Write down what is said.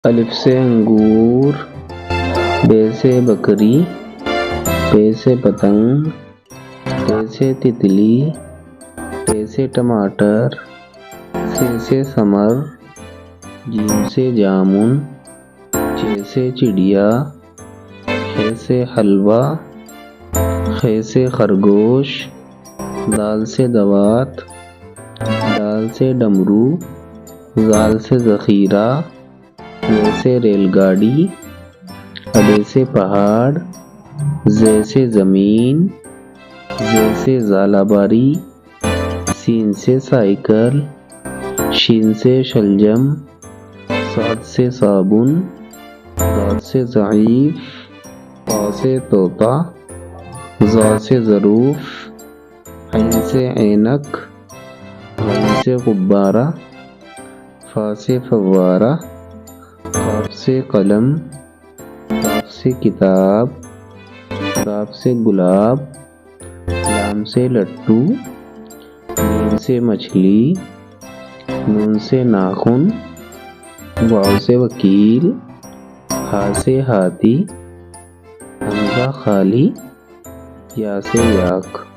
الف سے انگور، بے سے بکری، پے سے پتنگ، تے سے تتلی، ٹے سے ٹماٹر، سے ثمر، جیم سے جامن، چے سے چڑیا، خے سے حلوہ، خے سے خرگوش، دال سے دوات، ڈال سے ڈمرو، زال سے ذخیرہ، ریل سے ریل گاڑی، اڈے سے پہاڑ، زے سے زمین، زے سے زالہ باری، سین سے سائیکل، شین سے شلجم، صاد سے صابن، ضاد سے ضعیف، طا سے طوطا، ظا سے ظروف، عین سے عینک، غین سے غبارہ، فا سے فوارہ، قاف سے قلم، کاف سے کتاب، کاف سے گلاب، لام سے لٹو، میم سے مچھلی، نون سے ناخن، واو سے وکیل، ہا سے ہاتھی، حمزہ خالی، یا سے یاک۔